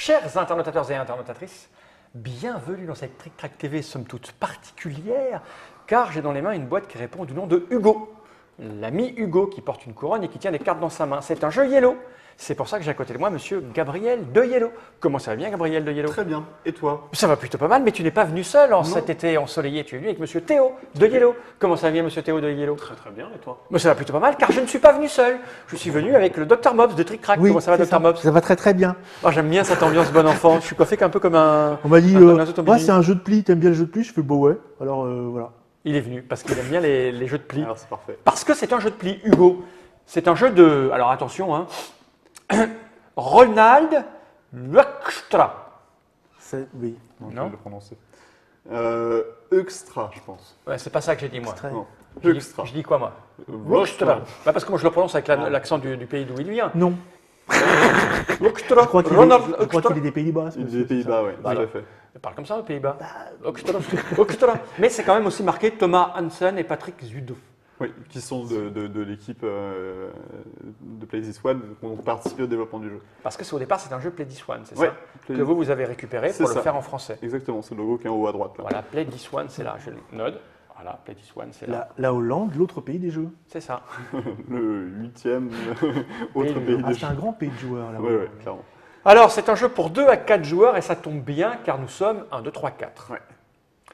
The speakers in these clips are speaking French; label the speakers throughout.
Speaker 1: Chers internautateurs et internautatrices, bienvenue dans cette Trick Track TV, somme toute particulière, car j'ai dans les mains une boîte qui répond du nom de Hugo. L'ami Hugo qui porte une couronne et qui tient des cartes dans sa main. C'est un jeu Yellow. C'est pour ça que j'ai à côté de moi monsieur Gabriel de Yellow. Comment ça va bien, Gabriel de Yellow?
Speaker 2: Très bien. Et toi?
Speaker 1: Ça va plutôt pas mal, mais tu n'es pas venu seul en cet été ensoleillé. Tu es venu avec monsieur Théo de Yellow. Comment ça va bien, monsieur Théo de Yellow?
Speaker 2: Très très bien. Et toi?
Speaker 1: Mais ça va plutôt pas mal, car je ne suis pas venu seul. Je suis venu avec le Dr Mobs de Trick Track.
Speaker 3: Oui,
Speaker 1: Comment ça va,
Speaker 3: c'est
Speaker 1: Dr Mobs?
Speaker 3: Ça va très très bien.
Speaker 1: Oh, j'aime bien cette ambiance bon enfant. Je suis coiffé un peu comme un.
Speaker 3: On m'a dit,
Speaker 1: un oiseau tombé
Speaker 3: ouais,
Speaker 1: du
Speaker 3: c'est un jeu de pli, t'aimes bien le jeu de pli? Je fais, bah ouais. Alors voilà.
Speaker 1: Il est venu parce qu'il aime bien les jeux de pli.
Speaker 2: Alors c'est parfait.
Speaker 1: Parce que c'est un jeu de pli, Hugo. C'est un jeu de. Alors attention, hein. Ronald Luxtra.
Speaker 3: Oui.
Speaker 2: Non, je
Speaker 1: Non.
Speaker 2: vais le prononcer. Extra, je pense.
Speaker 1: Ouais, c'est pas ça que j'ai dit, moi.
Speaker 3: Extrait.
Speaker 2: Non.
Speaker 1: Je dis-
Speaker 2: Extra.
Speaker 1: Je dis quoi, moi? Luxtra. Bah, parce que moi, je le prononce avec l'accent du pays d'où il vient.
Speaker 3: Non.
Speaker 1: Luxtra.
Speaker 3: Je crois qu'il
Speaker 1: Ronald
Speaker 3: est, je crois
Speaker 1: Luxtra.
Speaker 3: qu'il est des Pays-Bas. ce
Speaker 2: Il
Speaker 3: monsieur,
Speaker 2: des Pays-Bas, oui,
Speaker 1: Voilà.
Speaker 2: tout à fait.
Speaker 1: Il parle comme ça aux Pays-Bas. Luxtra. Luxtra. Mais c'est quand même aussi marqué Thomas Hansen et Patrick Zudo.
Speaker 2: Oui, qui sont de l'équipe de Play This One, qui ont participé au développement du jeu.
Speaker 1: Parce que au départ, c'est un jeu Play This One, c'est
Speaker 2: Ouais,
Speaker 1: ça? Que vous avez récupéré
Speaker 2: C'est
Speaker 1: pour le
Speaker 2: ça.
Speaker 1: faire en français.
Speaker 2: Exactement, c'est le logo qui est en haut à droite. Là.
Speaker 1: Voilà, Play This One, c'est là. Je le note. Voilà, Play This One, c'est là.
Speaker 3: La Hollande, l'autre pays des jeux.
Speaker 1: C'est ça.
Speaker 2: Le 8e autre
Speaker 1: Pays
Speaker 2: pays
Speaker 3: Ah,
Speaker 2: des
Speaker 3: c'est
Speaker 2: jeux.
Speaker 3: un grand pays de joueurs là.
Speaker 2: Oui, oui, clairement.
Speaker 1: Alors, c'est un jeu pour 2 à 4 joueurs et ça tombe bien car nous sommes 1, 2, 3, 4.
Speaker 2: Ouais.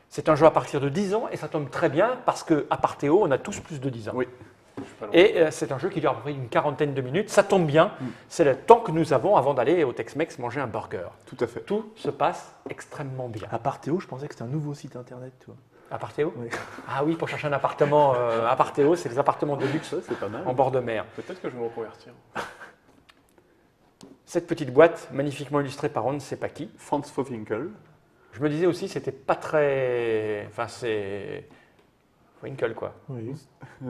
Speaker 1: C'est un jeu à partir de 10 ans et ça tombe très bien parce qu'à part Théo, on a tous plus de 10 ans.
Speaker 2: Oui.
Speaker 1: Et c'est un jeu qui dure à peu près une quarantaine de minutes. Ça tombe bien, c'est le temps que nous avons avant d'aller au Tex-Mex manger un burger.
Speaker 2: Tout à fait.
Speaker 1: Tout se passe extrêmement bien.
Speaker 3: À part Théo, je pensais que c'était un nouveau site internet, tu vois.
Speaker 1: À part Théo?
Speaker 3: Oui.
Speaker 1: Ah oui, pour chercher un appartement à part Théo, c'est des appartements de luxe
Speaker 2: Ça, c'est pas mal.
Speaker 1: en bord de mer.
Speaker 4: Peut-être que je vais me reconvertir.
Speaker 1: Cette petite boîte, magnifiquement illustrée par on ne sait pas qui.
Speaker 2: Franz Fofinkel.
Speaker 1: Je me disais aussi, c'était pas très. Enfin, c'est. Winkle, quoi.
Speaker 3: Oui.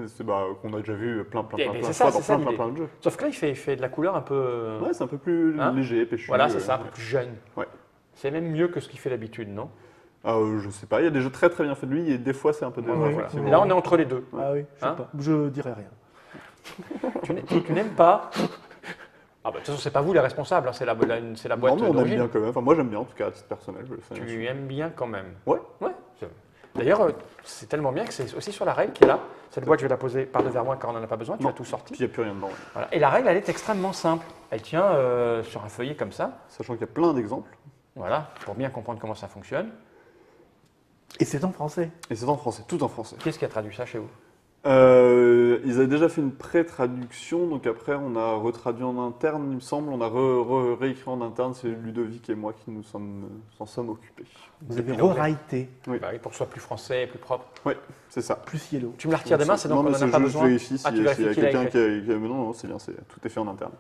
Speaker 2: C'est qu'on a déjà vu plein
Speaker 1: Eh
Speaker 2: de
Speaker 1: ben,
Speaker 2: fois
Speaker 1: c'est ça,
Speaker 2: dans
Speaker 1: c'est ça,
Speaker 2: plein
Speaker 1: l'idée.
Speaker 2: de jeux.
Speaker 1: Sauf que là, il fait de la couleur un peu.
Speaker 2: Ouais, c'est un peu plus
Speaker 1: Hein
Speaker 2: léger, péchu.
Speaker 1: Voilà, c'est ça, un peu plus jeune.
Speaker 2: Ouais.
Speaker 1: C'est même mieux que ce qu'il fait d'habitude, non?
Speaker 2: Je sais pas, il y a des jeux très très bien faits de lui et des fois c'est un peu dérangeant.
Speaker 1: Voilà.
Speaker 2: effectivement.
Speaker 1: Là, on est entre les deux.
Speaker 3: Ah oui, je sais
Speaker 1: Hein
Speaker 3: pas. Je dirais rien.
Speaker 1: Tu n'aimes pas. Ah, bah, de toute façon, c'est pas vous les responsables, hein, c'est la boîte
Speaker 2: Non, mais on aime
Speaker 1: d'origine.
Speaker 2: bien quand même. Enfin, moi j'aime bien en tout cas à titre personnel. Je le fais.
Speaker 1: Tu aimes bien quand même.
Speaker 2: Ouais.
Speaker 1: Ouais. D'ailleurs, c'est tellement bien que c'est aussi sur la règle qui est là. Cette boîte, je vais la poser par devers moi car on n'en a pas besoin, tu
Speaker 2: Non.
Speaker 1: as tout sorti.
Speaker 2: Puis il n'y a plus rien dedans. Ouais.
Speaker 1: Voilà. Et la règle, elle est extrêmement simple. Elle tient sur un feuillet comme ça,
Speaker 2: Sachant qu'il y a plein d'exemples.
Speaker 1: voilà, pour bien comprendre comment ça fonctionne.
Speaker 3: Et c'est en français.
Speaker 2: Et c'est en français, tout en français.
Speaker 1: Qui est-ce qui a traduit ça chez vous?
Speaker 2: Ils avaient déjà fait une pré-traduction, donc après on a retraduit en interne, il me semble. On a réécrit en interne, c'est Ludovic et moi qui s'en sommes occupés.
Speaker 3: Vous avez
Speaker 1: Depuis l'anglais.
Speaker 3: rewrité.
Speaker 2: Oui.
Speaker 1: Bah oui, pour que ce soit plus français et plus propre.
Speaker 2: Oui, c'est ça.
Speaker 3: Plus Yellow.
Speaker 1: Tu me la retires des mains, c'est donc
Speaker 2: Non,
Speaker 1: on
Speaker 2: mais
Speaker 1: n'en a
Speaker 2: c'est
Speaker 1: pas
Speaker 2: juste,
Speaker 1: besoin.
Speaker 2: je vérifie
Speaker 1: Ah, tu
Speaker 2: s'il y a
Speaker 1: vérifies qu'il a
Speaker 2: quelqu'un
Speaker 1: écrit.
Speaker 2: qui a. Non, c'est bien, tout est fait en interne.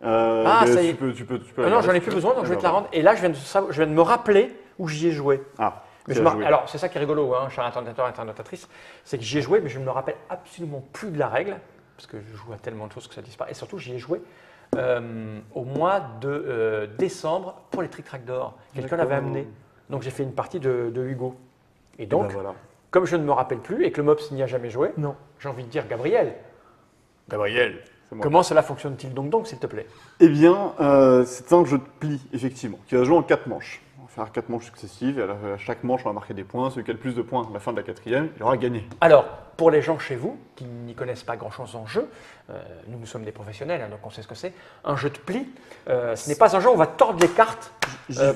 Speaker 1: Ah,
Speaker 2: Mais
Speaker 1: ça y est.
Speaker 2: Tu peux
Speaker 1: Ah non, j'en ai plus besoin, donc je vais te la
Speaker 2: rendre.
Speaker 1: rendre. Et là, je viens de me rappeler où j'y ai joué.
Speaker 2: Ah,
Speaker 1: Mais
Speaker 2: tu
Speaker 1: je
Speaker 2: as
Speaker 1: me-
Speaker 2: joué.
Speaker 1: Alors, c'est ça qui est rigolo, hein, cher internautateur et internautatrice, c'est que j'y ai joué, mais je ne me rappelle absolument plus de la règle, parce que je joue à tellement de choses que ça disparaît. Et surtout, j'y ai joué au mois de décembre pour les Trick Track d'or. Quelqu'un l'avait
Speaker 2: D'accord.
Speaker 1: amené. Donc, j'ai fait une partie de Hugo. Et donc,
Speaker 2: Ben voilà.
Speaker 1: comme je ne me rappelle plus et que le MOPS n'y a jamais joué,
Speaker 3: Non.
Speaker 1: j'ai envie de dire Gabriel. Gabriel,
Speaker 2: C'est moi.
Speaker 1: comment cela fonctionne-t-il donc, s'il te plaît?
Speaker 2: Eh bien, c'est un jeu de pli, effectivement, qui va se jouer en 4 manches. On va faire 4 manches successives, et à chaque manche, on va marquer des points. Celui qui a le plus de points à la fin de la 4e, il aura gagné.
Speaker 1: Alors, pour les gens chez vous qui n'y connaissent pas grand-chose en jeu, nous sommes des professionnels, hein, donc on sait ce que c'est. Un jeu de pli, ce n'est pas un jeu où on va tordre les cartes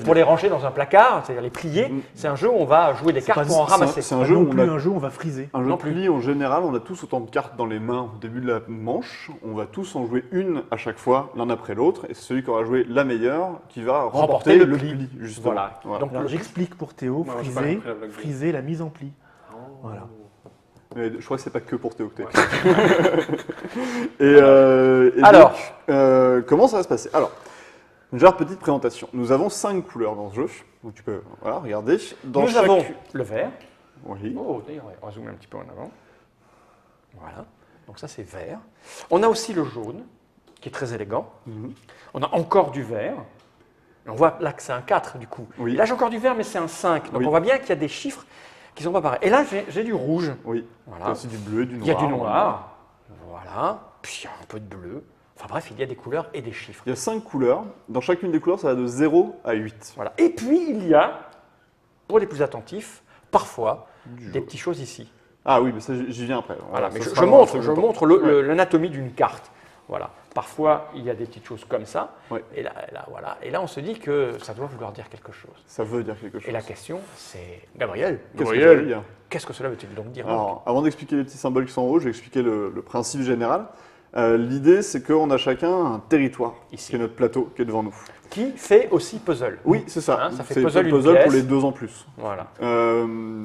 Speaker 1: pour les ranger dans un placard, c'est-à-dire les plier. C'est un jeu où on va jouer des cartes
Speaker 3: pas-
Speaker 1: pour en ramasser.
Speaker 2: C'est un
Speaker 3: Pas
Speaker 2: jeu
Speaker 3: non
Speaker 2: où on
Speaker 3: plus
Speaker 2: a
Speaker 3: un jeu où on va friser.
Speaker 2: un jeu
Speaker 1: Non
Speaker 2: de
Speaker 1: plus.
Speaker 2: pli, en général, on a tous autant de cartes dans les mains au début de la manche. On va tous en jouer une à chaque fois, l'un après l'autre. Et c'est celui qui aura joué la meilleure qui va remporter le pli, justement.
Speaker 1: Voilà. Donc,
Speaker 3: Alors j'explique pour Théo,
Speaker 4: Non, j'ai pas compris la blague.
Speaker 3: friser la mise en pli. Voilà.
Speaker 2: Mais je crois que c'est pas que pour Théo que t'es. Et
Speaker 1: Alors.
Speaker 2: donc, comment ça va se passer? Alors, déjà, petite présentation. Nous avons 5 couleurs dans ce jeu. Donc tu peux regarder. Dans
Speaker 1: nous
Speaker 2: chaque-
Speaker 1: avons le vert.
Speaker 2: Oui.
Speaker 1: Oh, d'ailleurs, on va zoomer un petit peu en avant. Voilà. Donc ça, c'est vert. On a aussi le jaune, qui est très élégant.
Speaker 2: Mhm.
Speaker 1: On a encore du vert. On voit là que c'est un 4 du coup.
Speaker 2: Oui.
Speaker 1: Et là, j'ai encore du vert, mais c'est un 5. Donc
Speaker 2: Oui.
Speaker 1: on voit bien qu'il y a des chiffres qui ne sont pas pareils. Et là, j'ai du rouge.
Speaker 2: Oui. Il y a
Speaker 1: Voilà.
Speaker 2: aussi du bleu et du
Speaker 1: Il
Speaker 2: noir.
Speaker 1: y a du noir. Voilà. Puis il y a un peu de bleu. Enfin bref, il y a des couleurs et des chiffres.
Speaker 2: Il y a 5 couleurs. Dans chacune des couleurs, ça va de 0 à 8.
Speaker 1: Voilà. Et puis, il y a, pour les plus attentifs, parfois, des petites choses ici.
Speaker 2: Ah oui, mais ça, j'y viens après.
Speaker 1: Voilà, mais
Speaker 2: Ça
Speaker 1: je
Speaker 2: sera dans un
Speaker 1: montre
Speaker 2: second temps.
Speaker 1: l'anatomie d'une carte. Voilà. Parfois, il y a des petites choses comme ça.
Speaker 2: Ouais.
Speaker 1: Et là, voilà. Et là, on se dit que ça doit vouloir dire quelque chose.
Speaker 2: Ça veut dire quelque chose.
Speaker 1: Et la question, c'est Gabriel.
Speaker 2: Qu'est-ce que ça veut dire?
Speaker 1: Qu'est-ce que cela veut-il donc dire?
Speaker 2: Alors, avant d'expliquer les petits symboles qui sont en haut, je vais expliquer le principe général. L'idée, c'est qu'on a chacun un territoire,
Speaker 1: Ici.
Speaker 2: qui est notre plateau, qui est devant nous.
Speaker 1: Qui fait aussi puzzle.
Speaker 2: Oui, c'est ça.
Speaker 1: Hein, ça fait
Speaker 2: c'est
Speaker 1: puzzle une
Speaker 2: puzzle
Speaker 1: pièce.
Speaker 2: pour les 2 ans plus.
Speaker 1: Voilà.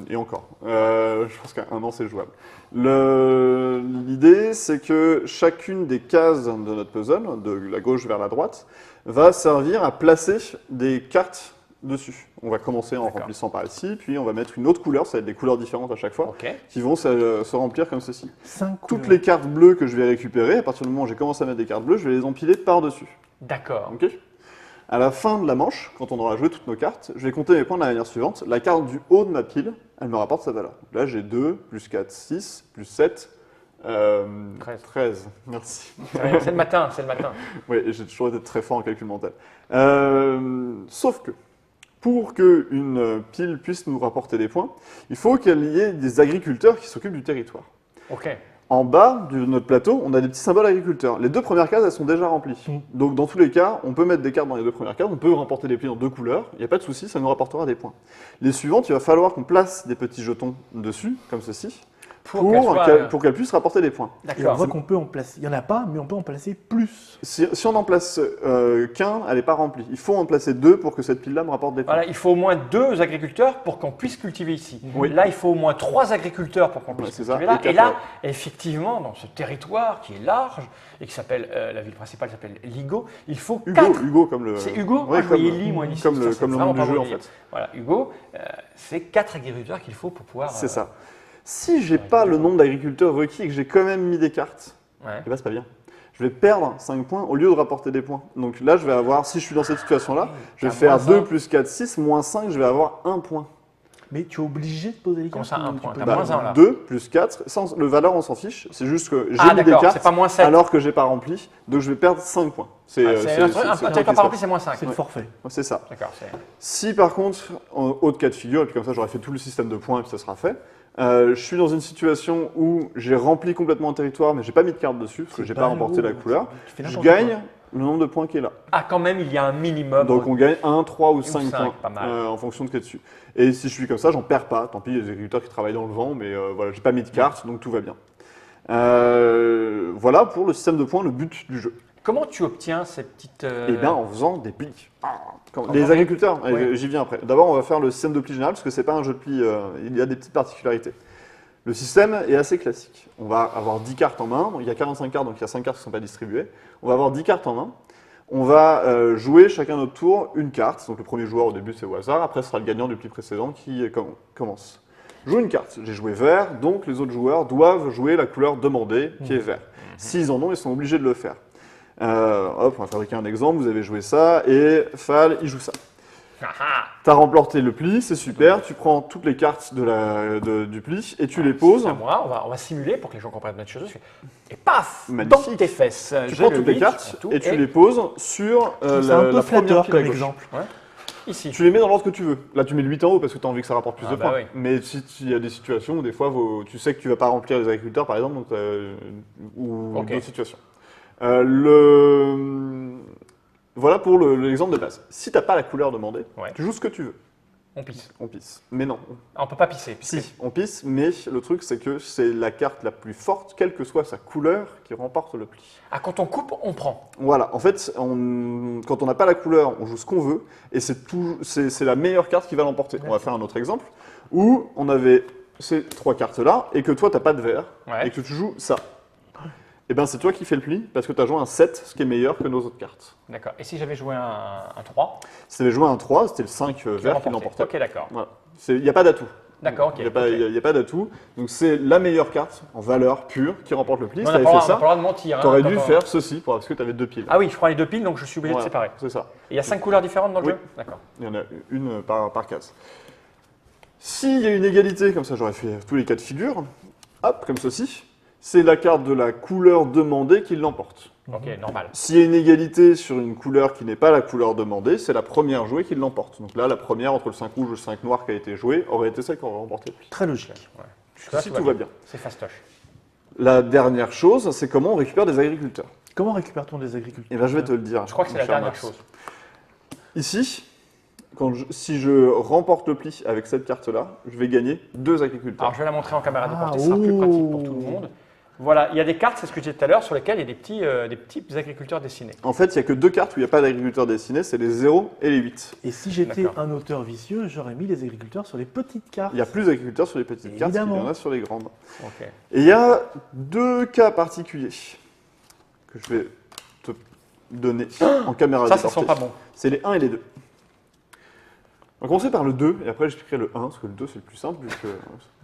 Speaker 2: Et encore. Je pense qu'à 1 an, c'est jouable. L'idée, c'est que chacune des cases de notre puzzle, de la gauche vers la droite, va servir à placer des cartes dessus. On va commencer en
Speaker 1: D'accord.
Speaker 2: remplissant par ici, puis on va mettre une autre couleur, ça va être des couleurs différentes à chaque fois,
Speaker 1: OK.
Speaker 2: qui vont se remplir comme ceci.
Speaker 3: 5
Speaker 2: Toutes
Speaker 3: couleurs.
Speaker 2: les cartes bleues que je vais récupérer, à partir du moment où j'ai commencé à mettre des cartes bleues, je vais les empiler par-dessus.
Speaker 1: D'accord.
Speaker 2: Ok. À la fin de la manche, quand on aura joué toutes nos cartes, je vais compter mes points de la manière suivante. La carte du haut de ma pile, elle me rapporte sa valeur. Là, j'ai 2, plus 4, 6, plus 7, 13. Merci.
Speaker 1: C'est le matin, c'est le matin.
Speaker 2: Oui, j'ai toujours été très fort en calcul mental. Sauf que, pour qu'une pile puisse nous rapporter des points, il faut qu'il y ait des agriculteurs qui s'occupent du territoire.
Speaker 1: OK.
Speaker 2: En bas de notre plateau, on a des petits symboles agriculteurs. Les 2 premières cases, elles sont déjà remplies. Donc dans tous les cas, on peut mettre des cartes dans les 2 premières cases, on peut remporter des plis en 2 couleurs, il n'y a pas de souci, ça nous rapportera des points. Les suivantes, il va falloir qu'on place des petits jetons dessus, comme ceci,
Speaker 1: Pour qu'elle soit-
Speaker 2: pour qu'elles puissent rapporter des points.
Speaker 3: Et on
Speaker 1: D'accord.
Speaker 3: voit qu'on peut en placer. Il n'y en a pas, mais on peut en placer plus.
Speaker 2: Si on en place qu'un, elle n'est pas remplie. Il faut en placer 2 pour que cette pile-là me rapporte des points.
Speaker 1: Voilà, il faut au moins 2 agriculteurs pour qu'on puisse cultiver ici.
Speaker 2: Oui.
Speaker 1: Là, il faut au moins 3 agriculteurs pour qu'on puisse
Speaker 2: Ouais, c'est ça.
Speaker 1: cultiver là.
Speaker 2: Et
Speaker 1: Et
Speaker 2: quatre,
Speaker 1: là, effectivement, dans ce territoire qui est large et qui s'appelle, la ville principale s'appelle Ligo, il faut 4.
Speaker 2: Hugo, comme le...
Speaker 1: C'est Hugo.
Speaker 2: Ouais,
Speaker 1: Je voyais Lee, moi, ici.
Speaker 2: comme
Speaker 1: Ça,
Speaker 2: le,
Speaker 1: c'est
Speaker 2: comme le
Speaker 1: vraiment
Speaker 2: nom du
Speaker 1: pas
Speaker 2: jeu, en
Speaker 1: voulu.
Speaker 2: fait.
Speaker 1: Voilà, Hugo, c'est 4 agriculteurs qu'il faut pour pouvoir.
Speaker 2: C'est ça. Si j'ai pas le nombre d'agriculteurs requis et que j'ai quand même mis des cartes,
Speaker 1: Ouais.
Speaker 2: eh ben c'est pas bien. Je vais perdre 5 points au lieu de rapporter des points. Donc là, je vais avoir, si je suis dans cette situation-là, je vais
Speaker 1: T'as
Speaker 2: faire
Speaker 1: moins
Speaker 2: 2
Speaker 1: un.
Speaker 2: plus 4, 6, moins 5, je vais avoir 1 point.
Speaker 3: Mais tu es obligé de poser les
Speaker 1: Comment
Speaker 3: cartes.
Speaker 1: ça, un
Speaker 3: ou tu
Speaker 1: point
Speaker 3: peux-
Speaker 1: T'as
Speaker 2: Bah,
Speaker 1: moins un, là.
Speaker 2: 2 plus 4, le valeur on s'en fiche, c'est juste que j'ai
Speaker 1: Ah,
Speaker 2: mis des
Speaker 1: d'accord, c'est
Speaker 2: cartes
Speaker 1: pas moins 7.
Speaker 2: alors que j'ai pas rempli, donc je vais perdre 5 points. C'est
Speaker 1: Ah,
Speaker 2: c'est-
Speaker 1: c'est
Speaker 2: c'est-
Speaker 1: un
Speaker 2: c'est
Speaker 1: territoire
Speaker 2: qui
Speaker 1: pas
Speaker 2: se
Speaker 1: rempli, c'est moins 5.
Speaker 3: C'est le forfait.
Speaker 2: passe. C'est ça.
Speaker 1: D'accord, c'est.
Speaker 2: Si par contre, en haut de cas de figure, et puis comme ça j'aurai fait tout le système de points et puis ça sera fait, je suis dans une situation où j'ai rempli complètement un territoire mais j'ai pas mis de carte dessus parce que
Speaker 3: C'est
Speaker 2: j'ai pas remporté
Speaker 3: le-
Speaker 2: la couleur,
Speaker 3: tu fais
Speaker 2: je
Speaker 3: n'importe
Speaker 2: gagne
Speaker 3: quoi.
Speaker 2: le nombre de points qui est là.
Speaker 1: Ah, quand même, il y a un minimum.
Speaker 2: Donc on gagne 1, 3 ou 5
Speaker 1: cinq,
Speaker 2: points
Speaker 1: pas mal.
Speaker 2: en fonction de ce qui est dessus. Et si je suis comme ça, j'en perds pas. Tant pis, il y a des agriculteurs qui travaillent dans le vent, mais voilà, j'ai pas mis de carte, donc tout va bien. Voilà pour le système de points, le but du jeu.
Speaker 1: Comment tu obtiens ces petites.
Speaker 2: Eh bien, en faisant des plis.
Speaker 1: Comment
Speaker 2: Les agriculteurs,
Speaker 1: Ouais.
Speaker 2: j'y viens après. D'abord, on va faire le système de plis général, parce que c'est pas un jeu de plis, il y a des petites particularités. Le système est assez classique. On va avoir 10 cartes en main, il y a 45 cartes, donc il y a 5 cartes qui ne sont pas distribuées. On va avoir 10 cartes en main. On va jouer chacun notre tour une carte. Donc le premier joueur au début c'est au hasard, après ce sera le gagnant du pli précédent qui commence. Je joue une carte, j'ai joué vert, donc les autres joueurs doivent jouer la couleur demandée qui est vert. S'ils en ont, ils sont obligés de le faire. Hop, on va fabriquer un exemple, vous avez joué ça, et Fal, il joue ça.
Speaker 1: Ah, ah.
Speaker 2: Tu as remporté le pli, c'est super, tu prends toutes les cartes du pli et tu les poses.
Speaker 1: C'est à moi, on va simuler pour que les gens comprennent notre chose. Et paf,
Speaker 2: Magnifique.
Speaker 1: dans tes fesses.
Speaker 2: Tu
Speaker 1: j'ai
Speaker 2: prends
Speaker 1: le
Speaker 2: toutes les
Speaker 1: huit
Speaker 2: cartes
Speaker 1: tout,
Speaker 2: et tu les poses sur
Speaker 3: C'est un peu
Speaker 2: la première
Speaker 3: flatteur
Speaker 2: pile à
Speaker 3: comme
Speaker 2: gauche.
Speaker 3: exemple.
Speaker 1: Ici.
Speaker 2: Tu les mets dans l'ordre que tu veux. Là, tu mets le 8 en haut parce que tu as envie que ça rapporte plus
Speaker 1: Ah
Speaker 2: de
Speaker 1: bah
Speaker 2: points.
Speaker 1: oui.
Speaker 2: Mais si il y a des situations où des fois, tu sais que tu vas pas remplir les agriculteurs, par exemple, donc, ou
Speaker 1: Ok.
Speaker 2: d'autres situations. Voilà pour l'exemple de base. Si tu n'as pas la couleur demandée,
Speaker 1: Ouais.
Speaker 2: tu joues ce que tu veux.
Speaker 1: On pisse.
Speaker 2: On pisse. Mais non.
Speaker 1: Ah, on peut pas pisser. puisque-
Speaker 2: Si, on pisse, mais le truc, c'est que c'est la carte la plus forte, quelle que soit sa couleur, qui remporte le pli.
Speaker 1: Ah, quand on coupe, on prend.
Speaker 2: Voilà, en fait, quand on n'a pas la couleur, on joue ce qu'on veut, et c'est la meilleure carte qui va l'emporter. On va faire un autre exemple, où on avait ces 3 cartes-là, et que toi, tu n'as pas de vert,
Speaker 1: Ouais.
Speaker 2: et que tu joues ça. Et bien, c'est toi qui fais le pli, parce que tu as joué un 7, ce qui est meilleur que nos autres cartes.
Speaker 1: D'accord. Et si j'avais joué un 3,
Speaker 2: Si tu avais joué un 3, c'était le 5
Speaker 1: qui
Speaker 2: vert qui l'emportait.
Speaker 1: Ok, d'accord.
Speaker 2: Voilà. Il n'y a pas d'atout.
Speaker 1: D'accord, ok.
Speaker 2: Il n'y a, pas-
Speaker 1: ok.
Speaker 2: il y a pas d'atout. Donc, c'est la meilleure carte, en valeur pure, qui remporte le pli.
Speaker 1: Mais
Speaker 2: Si
Speaker 1: on n'a
Speaker 2: tu
Speaker 1: pas
Speaker 2: avais
Speaker 1: le
Speaker 2: fait
Speaker 1: droit- on n'a pas
Speaker 2: ça,
Speaker 1: le droit de mentir.
Speaker 2: tu aurais
Speaker 1: hein,
Speaker 2: dû
Speaker 1: quand on-
Speaker 2: faire ceci, parce que tu avais 2 piles.
Speaker 1: Ah oui, je prends les 2 piles, donc je suis obligé
Speaker 2: Voilà,
Speaker 1: de séparer.
Speaker 2: c'est ça.
Speaker 1: Et il y a 5 couleurs différentes dans le
Speaker 2: Oui.
Speaker 1: jeu. D'accord.
Speaker 2: Il y en a une par case. S'il y a une égalité, comme ça j'aurais fait tous les cas de figure, hop, comme ceci. c'est la carte de la couleur demandée qui l'emporte.
Speaker 1: Ok, normal.
Speaker 2: S'il y a une égalité sur une couleur qui n'est pas la couleur demandée, c'est la première jouée qui l'emporte. Donc là, la première entre le 5 rouge et le 5 noir qui a été jouée aurait été celle qui aurait remporté le pli.
Speaker 3: Très logique.
Speaker 1: Ouais. Jusque-là,
Speaker 2: Ici, tout va bien.
Speaker 1: C'est fastoche.
Speaker 2: La dernière chose, c'est comment on récupère des agriculteurs.
Speaker 3: Comment récupère-t-on des agriculteurs?
Speaker 2: Eh bien, je vais te le dire.
Speaker 1: Je crois que c'est
Speaker 2: mon
Speaker 1: la
Speaker 2: cher
Speaker 1: dernière
Speaker 2: Max.
Speaker 1: chose.
Speaker 2: Ici, si je remporte le pli avec cette carte-là, je vais gagner 2 agriculteurs.
Speaker 1: Alors, je vais la montrer en caméra de
Speaker 3: Ah,
Speaker 1: portée, ce sera plus
Speaker 3: oh.
Speaker 1: pratique pour tout le monde. Voilà, il y a des cartes, c'est ce que je disais tout à l'heure, sur lesquelles il y a des petits agriculteurs dessinés.
Speaker 2: En fait, il n'y a que 2 cartes où il n'y a pas d'agriculteurs dessinés, c'est les 0 et les 8.
Speaker 3: Et si j'étais
Speaker 1: D'accord.
Speaker 3: un auteur vicieux, j'aurais mis les agriculteurs sur les petites cartes.
Speaker 2: Il y a plus d'agriculteurs sur les petites cartes qu'il y
Speaker 3: Évidemment.
Speaker 2: en a sur les grandes.
Speaker 1: Ok.
Speaker 2: Et il y a 2 cas particuliers que je vais te donner en caméra
Speaker 1: Ça,
Speaker 2: de
Speaker 1: ça sent
Speaker 2: portée.
Speaker 1: pas bon.
Speaker 2: C'est les 1 et les 2. On va commencer par le 2, et après j'expliquerai le 1, parce que le 2 c'est le plus simple, vu que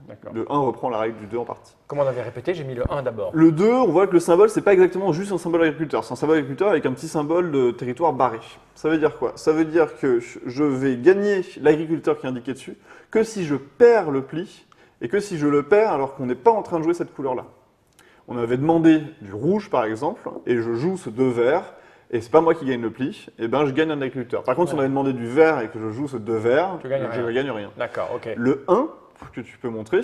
Speaker 1: D'accord.
Speaker 2: le 1 reprend la règle du 2 en partie.
Speaker 1: Comme on avait répété, j'ai mis le 1 d'abord.
Speaker 2: Le 2, on voit que le symbole, c'est pas exactement juste un symbole agriculteur, c'est un symbole agriculteur avec un petit symbole de territoire barré. Ça veut dire quoi? Ça veut dire que je vais gagner l'agriculteur qui est indiqué dessus que si je perds le pli, et que si je le perds alors qu'on n'est pas en train de jouer cette couleur-là. On avait demandé du rouge par exemple, et je joue ce 2 vert, et c'est pas moi qui gagne le pli, et ben je gagne un agriculteur. Par contre, si on avait demandé du vert et que je joue ce 2 vert,
Speaker 1: Tu gagnes
Speaker 2: je
Speaker 1: rien.
Speaker 2: ne gagne rien.
Speaker 1: D'accord, ok.
Speaker 2: Le 1, que tu peux montrer,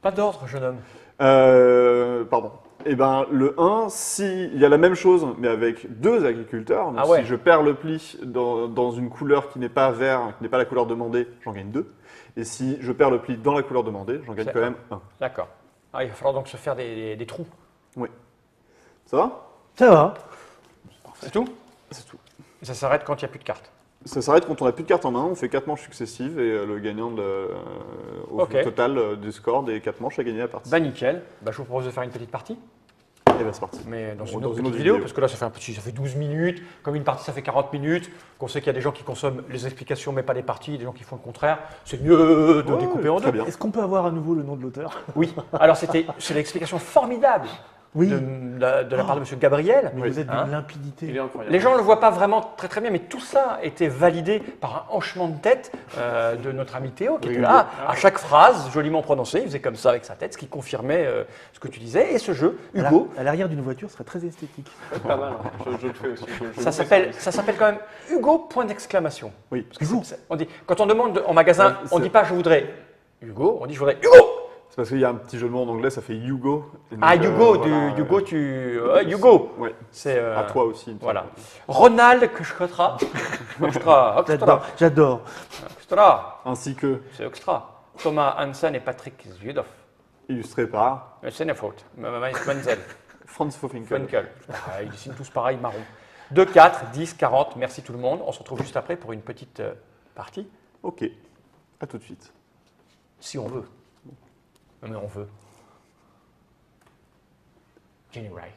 Speaker 1: Pas d'ordre, jeune homme.
Speaker 2: pardon. Et ben le 1, s'il y a la même chose, mais avec 2 agriculteurs, donc
Speaker 1: Ah ouais.
Speaker 2: si je perds le pli dans une couleur qui n'est pas vert, qui n'est pas la couleur demandée, j'en gagne 2. Et si je perds le pli dans la couleur demandée, j'en gagne
Speaker 1: C'est
Speaker 2: quand
Speaker 1: un.
Speaker 2: même 1.
Speaker 1: D'accord. Ah, il va falloir donc se faire des trous.
Speaker 2: Ça va?
Speaker 3: Ça va.
Speaker 1: C'est tout?
Speaker 2: C'est tout.
Speaker 1: Et ça s'arrête quand il n'y a plus de cartes.
Speaker 2: Ça s'arrête quand on n'a plus de cartes en main, on fait 4 manches successives et le gagnant au
Speaker 1: Ok.
Speaker 2: total du score des 4 manches a gagné la partie.
Speaker 1: Bah nickel. Bah, je vous propose de faire une petite partie.
Speaker 2: Et ben c'est parti.
Speaker 1: Mais dans une
Speaker 2: Dans
Speaker 1: autre
Speaker 2: une
Speaker 1: petite
Speaker 2: autre
Speaker 1: vidéo,
Speaker 2: vidéo.
Speaker 1: parce que là, ça fait 12 minutes. Comme une partie, ça fait 40 minutes. Qu'on sait qu'il y a des gens qui consomment les explications, mais pas les parties. Des gens qui font le contraire. C'est mieux de
Speaker 2: Ouais,
Speaker 1: découper en
Speaker 2: très
Speaker 1: deux.
Speaker 2: bien.
Speaker 3: Est-ce qu'on peut avoir à nouveau le nom de l'auteur?
Speaker 1: Oui. Alors, c'est l'explication formidable
Speaker 3: Oui.
Speaker 1: de la part de M. Gabriel.
Speaker 3: Mais
Speaker 2: Oui.
Speaker 3: vous êtes
Speaker 1: Hein
Speaker 3: d'une limpidité.
Speaker 4: Il est incroyable.
Speaker 1: Les gens ne le voient pas vraiment très très bien, mais tout ça était validé par un hochement de tête de notre ami Théo, qui était là, à chaque phrase, joliment prononcée, il faisait comme ça avec sa tête, ce qui confirmait ce que tu disais. Et ce jeu, Hugo,
Speaker 3: À l'arrière d'une voiture, ce serait très esthétique.
Speaker 4: Pas mal, hein. Je le fais aussi. Je
Speaker 1: ça s'appelle quand même Hugo, point d'exclamation.
Speaker 2: Oui.
Speaker 1: Parce que on dit, quand on demande en magasin,
Speaker 2: Ouais,
Speaker 1: on ne
Speaker 2: c'est-
Speaker 1: dit pas je voudrais Hugo, on dit je voudrais Hugo.
Speaker 2: C'est parce qu'il y a un petit jeu de mots en anglais, ça fait Hugo. Et donc,
Speaker 1: Ah, Hugo,
Speaker 2: voilà,
Speaker 1: Hugo, Hugo.
Speaker 2: Ouais.
Speaker 1: C'est
Speaker 2: À toi aussi. il me
Speaker 1: Voilà.
Speaker 2: semble.
Speaker 1: Ronald Kushkotra. Extra,
Speaker 3: J'adore.
Speaker 1: extra.
Speaker 2: Ainsi que
Speaker 1: C'est extra. Thomas Hansen et Patrick Zwiedoff.
Speaker 2: illustré par
Speaker 1: C'est une faute. Menzel.
Speaker 2: Franz Pfaffinkel.
Speaker 1: Funkel. Ah, ils dessinent tous pareil, marron. 2, 4, 10, 40. Merci tout le monde. On se retrouve juste après pour une petite partie.
Speaker 2: Ok. À tout de suite.
Speaker 1: Si on veut. Mais on veut. Jenny Wright.